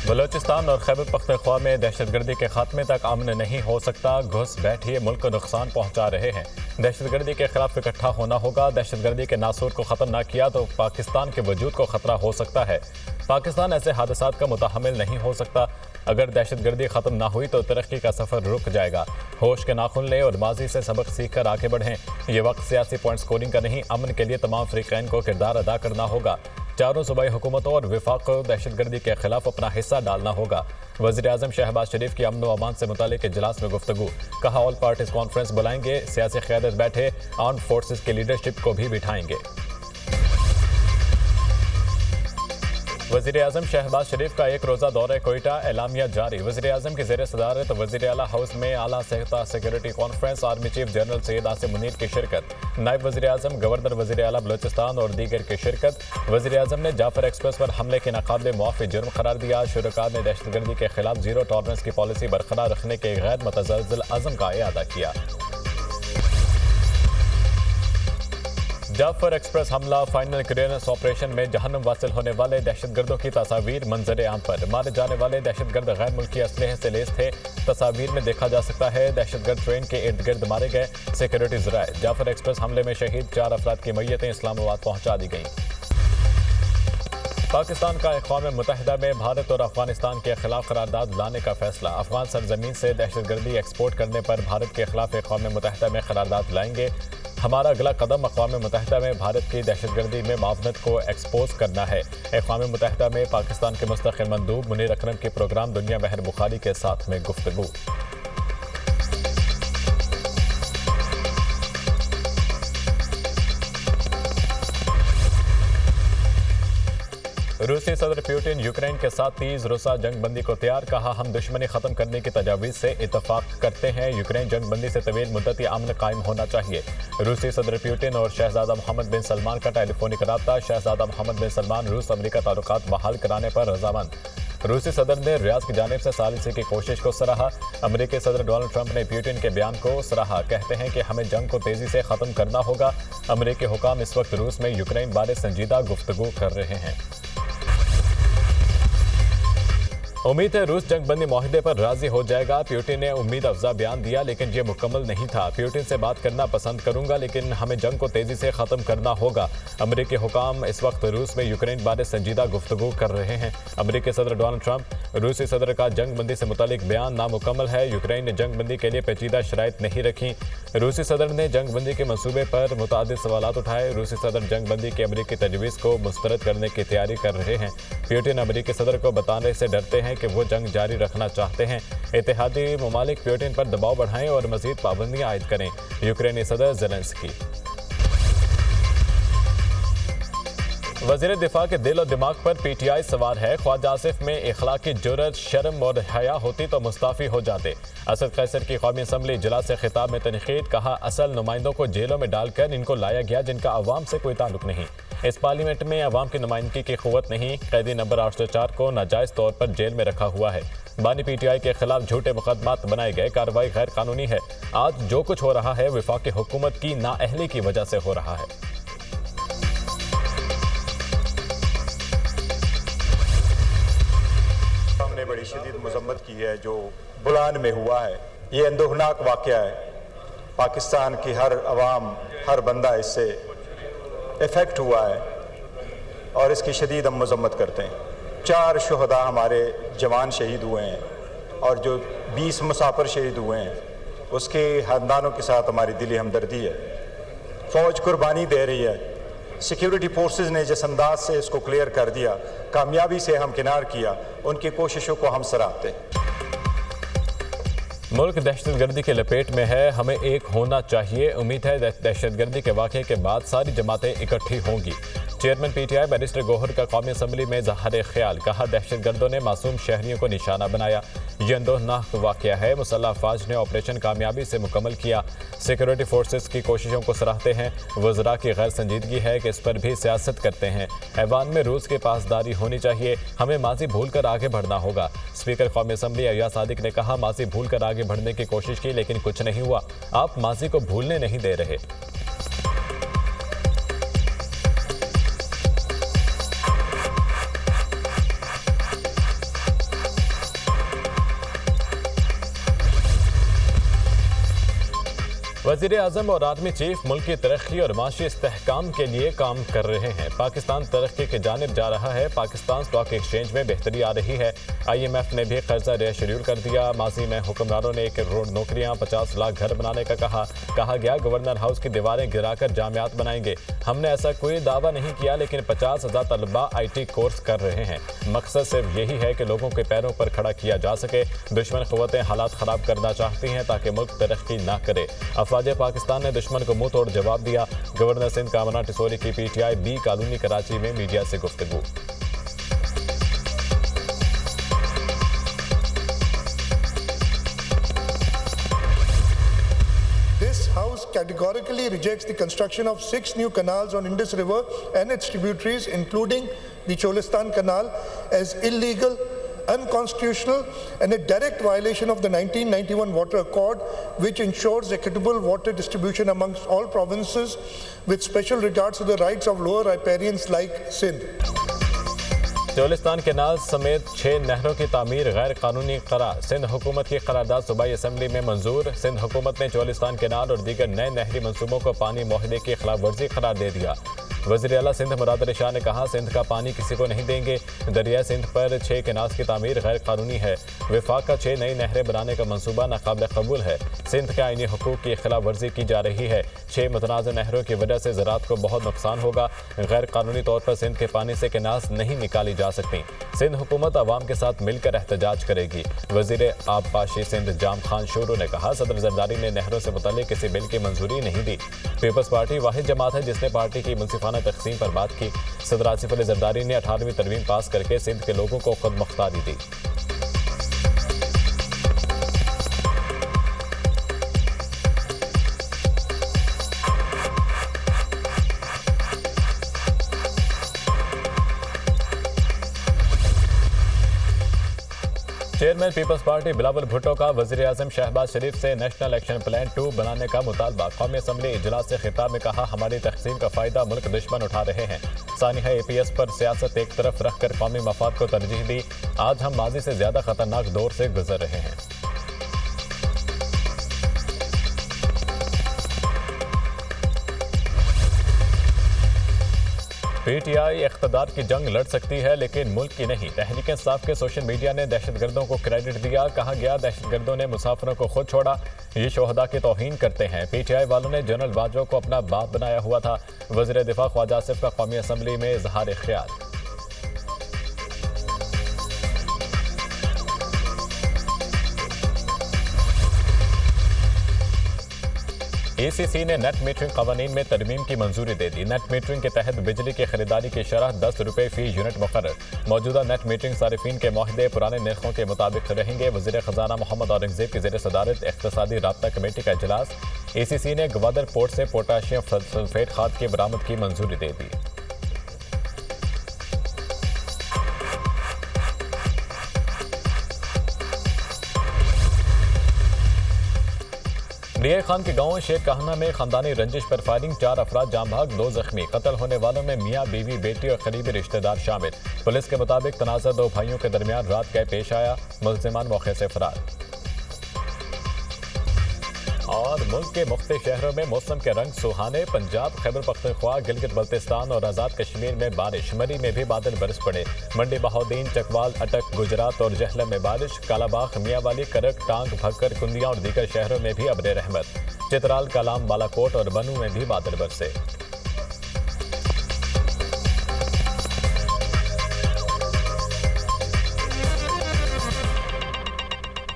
बलूचिस्तान और खैबर पख्तूनख्वा में दहशतगर्दी के खात्मे तक अमन नहीं हो सकता। घुस बैठिए मुल्क को नुकसान पहुंचा रहे हैं। दहशतगर्दी के खिलाफ इकट्ठा होना होगा। दहशतगर्दी के नासूर को खत्म न किया तो पाकिस्तान के वजूद को खतरा हो सकता है। पाकिस्तान ऐसे हादसात का मुतहम्मिल नहीं हो सकता। अगर दहशतगर्दी खत्म ना हुई तो तरक्की का सफर रुक जाएगा। होश के नाखुन लें और माजी से सबक सीख कर आगे बढ़ें। ये वक्त सियासी पॉइंट स्कोरिंग का नहीं, अमन के लिए तमाम फ्रीकैन को किरदार अदा करना होगा। चारों सूबाई हुकूमतों और विफाक को दहशतगर्दी के खिलाफ अपना हिस्सा डालना होगा। वज़ीर आज़म शहबाज शरीफ की अमन व अमान से मुतालिक इजलास में गुफ्तगू। कहा ऑल पार्टीज कॉन्फ्रेंस बुलाएंगे, सियासी क़यादत बैठे, आर्म्ड फोर्सेस की लीडरशिप को भी बिठाएंगे। वज़ीर आज़म शहबाज शरीफ का एक रोज़ा दौरे कोयटा, एलामिया जारी। वज़ीर आज़म की ज़ेर सदारत वज़ीर आला हाउस में आला security conference, army chief general Syed Asim Munir की शिरकत। नायब वज़ीर आज़म, गवर्नर वज़ीर आला बलूचिस्तान और दीगर की शिरकत। वज़ीर आज़म ने जाफर एक्सप्रेस पर हमले के नाकाबिले मुआफ़ी जुर्म करार दिया। शुरका ने दहशतगर्दी के खिलाफ जीरो टॉलरेंस की पॉलिसी बरकरार रखने के गैर मुतज़लज़ल अज़म का इआदा किया। जाफर एक्सप्रेस हमला, फाइनल क्लियरेंस ऑपरेशन में जहन्नुम वासिल होने वाले दहशतगर्दों की तस्वीर मंजर आम पर। मारे जाने वाले दहशतगर्द गैर मुल्की असलहे से लेस थे। तस्वीर में देखा जा सकता है दहशतगर्द ट्रेन के इर्द गिर्द मारे गए। सिक्योरिटी ज़राए, जाफर एक्सप्रेस हमले में शहीद 4 अफराद की मैयतें इस्लामाबाद पहुंचा दी गईं। पाकिस्तान का अक़वाम मुत्तहिदा में भारत और अफगानिस्तान के खिलाफ करारदाद लाने का फैसला। अफगान सरजमीन से दहशतगर्दी एक्सपोर्ट करने पर भारत के खिलाफ अक़वाम मुत्तहिदा में करारदाद लाएंगे। हमारा अगला कदम अक़वाम मुत्तहिदा में भारत की दहशतगर्दी में मावनत को एक्सपोज करना है। अक़वाम मुत्तहिदा में पाकिस्तान के मुस्तक़िल मंदूब मुनीर अकरम के प्रोग्राम दुनिया महर बुखारी के साथ में गुफ्तगू। रूसी सदर पुतिन यूक्रेन के साथ 30 रोज़ा जंग बंदी को तैयार। कहा हम दुश्मनी खत्म करने की तजावीज़ से इत्तफाक करते हैं। यूक्रेन जंग बंदी से तवील मुद्दती अमन कायम होना चाहिए। रूसी सदर पुतिन और शहजादा मोहम्मद बिन सलमान का टेलीफोनिक रब्ता। शहजादा मोहम्मद बिन सलमान रूस अमरीका ताल्लुकात बहाल कराने पर रजामंद। रूसी सदर ने रियाज की जानिब से सालिसी की कोशिश को सराहा। अमरीकी सदर डोनाल्ड ट्रंप ने पुतिन के बयान को सराहा। कहते हैं कि हमें जंग को तेजी से ख़त्म करना होगा। अमरीकी हुकाम इस वक्त रूस में यूक्रेन बारे संजीदा गुफ्तगू कर रहे हैं। उम्मीद है रूस जंग बंदी माहिदे पर राजी हो जाएगा। पुतिन ने उम्मीद अफजा बयान दिया लेकिन ये मुकम्मल नहीं था। पुतिन से बात करना पसंद करूंगा लेकिन हमें जंग को तेजी से ख़त्म करना होगा। अमरीकी हुकाम इस वक्त रूस में यूक्रेन बारे संजीदा गुफ्तगू कर रहे हैं। अमरीकी सदर डोनाल्ड ट्रंप, रूसी सदर का जंग बंदी से मुतालिक बयान नामुकम्मल है। यूक्रेन ने जंग बंदी के लिए पेचीदा शराइत नहीं रखी। रूसी सदर ने जंग बंदी के मनसूबे पर मुतादिद सवालात उठाए। रूसी सदर जंग बंदी की अमरीकी तजवीज़ को मुस्तरद करने की तैयारी कर रहे हैं। पुतिन अमरीकी सदर को बताने से डरते हैं कि वो जंग जारी रखना चाहते हैं। इत्तेहादी ममालिक पुतिन पर दबाव बढ़ाएं और मजीद पाबंदियां आयद करें। यूक्रेनी सदर ज़ेलेंस्की। वज़ीर दिफा के दिल और दिमाग पर पीटीआई सवार है। ख्वाजा आसिफ में इखलाकी जुर्रत, शर्म और हया होती तो मुस्ताफ़ी हो जाते। असद कैसर की कौमी असम्बली इजलास से खिताब में तनकीद। कहा असल नुमाइंदों को जेलों में डालकर इनको लाया गया जिनका अवाम से कोई ताल्लुक नहीं। इस पार्लियामेंट में अवाम की नुमाइंदगी की क़ुव्वत नहीं। कैदी नंबर 804 को नाजायज़ तौर पर जेल में रखा हुआ है। बानी पीटीआई के खिलाफ झूठे मुकदमात बनाए गए। कार्रवाई गैर कानूनी है। आज जो कुछ हो रहा है वफाकी हुकूमत की नाअहली की वजह से हो रहा है। हमने बड़ी शदीद मजम्मत की है जो बुलान में हुआ है। ये अंदोहनाक वाक़या है। पाकिस्तान की हर अवाम, हर बंदा इससे इफ़ेक्ट हुआ है और इसकी शदीद हम मजम्मत करते हैं। 4 शुहदा हमारे जवान शहीद हुए हैं और जो 20 मुसाफिर शहीद हुए हैं उसके ख़ानदानों के साथ हमारी दिली हमदर्दी है। फ़ौज कुर्बानी दे रही है। सिक्योरिटी फोर्सेस ने जिस अंदाज से इसको क्लियर कर दिया, कामयाबी से हमकिनार किया, उनकी कोशिशों को हम सराहते हैं। मुल्क दहशतगर्दी के लपेट में है, हमें एक होना चाहिए। उम्मीद है दहशतगर्दी के वाक़े के बाद सारी जमातें इकट्ठी होंगी। चेयरमैन पीटीआई बैरिस्टर गौहर का कौमी असम्बली में ज़ाहिर ख्याल। कहा दहशतगर्दों ने मासूम शहरियों को निशाना बनाया। ये अंदोहनाक वाक़या है। मुसल्लह अफवाज ने ऑपरेशन कामयाबी से मुकम्मल किया। सिक्योरिटी फोर्सेस की कोशिशों को सराहते हैं। वज़रा की गैर संजीदगी है कि इस पर भी सियासत करते हैं। ऐवान में रूस की पासदारी होनी चाहिए। हमें माजी भूल कर आगे बढ़ना होगा। स्पीकर कौमी असम्बली अय्याज सादिक ने कहा माजी भूल कर आगे बढ़ने की कोशिश की लेकिन कुछ नहीं हुआ। आप माजी को भूलने नहीं दे रहे। वज़ीर आज़म और आर्मी चीफ मुल्क की तरक्की और माशी इस्तेहकाम के लिए काम कर रहे हैं। पाकिस्तान तरक्की की जानिब जा रहा है। पाकिस्तान स्टॉक एक्सचेंज में बेहतरी आ रही है। IMF ने भी कर्जा रीशेड्यूल कर दिया। माजी में हुक्मरानों ने 1 करोड़ नौकरियां, 50 लाख घर बनाने का कहा गया। गवर्नर हाउस की दीवारें गिराकर जामियात बनाएंगे। हमने ऐसा कोई दावा नहीं किया, लेकिन 50,000 तलबा IT कोर्स कर रहे हैं। मकसद सिर्फ यही है कि लोगों के पैरों पर खड़ा किया जा सके। दुश्मन क़ुव्वतें हालात ख़राब करना चाहती हैं ताकि मुल्क तरक्की ना करे। अफवाज पाकिस्तान ने दुश्मन को मुंह तोड़ जवाब दिया। गवर्नर सिंध कामना टिसोरी की PTI B कॉलोनी कराची में मीडिया से गुफ्तगू। This House categorically rejects the construction of 6 new canals on Indus River and its tributaries, including the Cholistan Canal, as illegal, unconstitutional, and a direct violation of the 1991 Water Accord, which ensures equitable water distribution amongst all provinces, with special regards to the rights of lower riparians like Sindh. Cholistan canal समेत 6 नहरों की तामीर गैर कानूनी करार। सिंध हुकूमत की करारदाद सूबाई असम्बली में मंजूर। सिंध हुकूमत ने चोलिस्तान केनाल और दीगर नए नहरी मंसूबों को पानी मुआहदे की खिलाफ वर्जी करार दे दिया। वज़ीर आला सिंध मुराद अली शाह ने कहा, सिंध का पानी किसी को नहीं देंगे। दरिया सिंध पर 6 केनाल्स की तामीर गैर कानूनी है। विफाक का 6 नई नहरें बनाने का मंसूबा नाकाबिल कबूल है। सिंध के आईनी हुकूक की खिलाफ वर्जी की जा रही है। 6 मुतनाज़ नहरों की वजह से ज़राअत को बहुत नुकसान होगा। गैर कानूनी तौर पर सिंध के पानी से केनाल्स नहीं निकाली जा सकती। सिंध हुकूमत अवाम के साथ मिलकर एहतजाज करेगी। वज़ीर आबपाशी सिंध जाम खान शूरू ने कहा, सदर जरदारी ने नहरों से मुताल्लिक़ किसी बिल की मंजूरी नहीं दी। पीपल्स पार्टी वाहिद जमात है जिसने पार्टी की मुनसिफाना तकसीम पर बात की। सदर आसिफ अली जरदारी ने 18वीं तरमीम पास करके सिंध के लोगों को खुद मुख्तारी दी। चेयरमैन पीपल्स पार्टी बिलावल भुट्टो का वज़ीर आज़म शहबाज शरीफ से नेशनल एक्शन प्लान 2 बनाने का मुतालबा। कौमी असम्बली इजलास से खिताब में कहा, हमारी तकसीम का फ़ायदा मुल्क दुश्मन उठा रहे हैं। सानिया APS पर सियासत एक तरफ रखकर कौमी मफाद को तरजीह दी। आज हम माजी से ज़्यादा ख़तरनाक दौर से गुजर रहे हैं। PTI इख्तदार की जंग लड़ सकती है लेकिन मुल्क की नहीं। तहरीक इंसाफ के सोशल मीडिया ने दहशतगर्दों को क्रेडिट दिया। कहा गया, दहशतगर्दों ने मुसाफिरों को खुद छोड़ा। ये शोहदा की तौहीन करते हैं। PTI वालों ने जनरल बाजवा को अपना बाप बनाया हुआ था। वज़ीर दिफा ख्वाजा आसिफ का कौमी असम्बली में इजहार ख्याल। ACC ने नेट मीटरिंग कवानीन में तरमीम की मंजूरी दे दी। नेट मीटरिंग के तहत बिजली की खरीदारी की शरह 10 रुपये फी यूनिट मुकर्रर। मौजूदा नेट मीटरिंग सारिफीन के मुआहदे पुराने निर्खों के मुताबिक रहेंगे। वज़ीर ख़जाना मोहम्मद औरंगज़ेब की ज़ेर सदारत इख्तिसादी राब्ता कमेटी का इजलास। ACC ने ग्वादर पोर्ट से पोटाशियम सल्फेट खाद की बरामद की मंजूरी दे दी। रिया खान के गांव शेख कहना में खानदानी रंजिश पर फायरिंग, 4 अफराद जाम भाग, 2 जख्मी। कत्ल होने वालों में मियाँ, बीवी, बेटी और करीबी रिश्तेदार शामिल। पुलिस के मुताबिक तनाज़ा 2 भाइयों के दरमियान रात गए पेश आया। मुल्ज़िमान मौके से फरार। और मुल्क के मुख्तलिफ शहरों में मौसम के रंग सुहाने। पंजाब, खैबर पख्तूनख्वा, गिलगित बल्तिस्तान और आज़ाद कश्मीर में बारिश। मरी में भी बादल बरस पड़े। मंडी, बहाउद्दीन, चकवाल, अटक, गुजरात और जहलम में बारिश। कालाबाग, मियांवाली, करक, टांग, भक्कर, कुंदिया और दीगर शहरों में भी अब्र रहमत। चित्राल, कलाम, बालाकोट और बनू में भी बादल बरसे।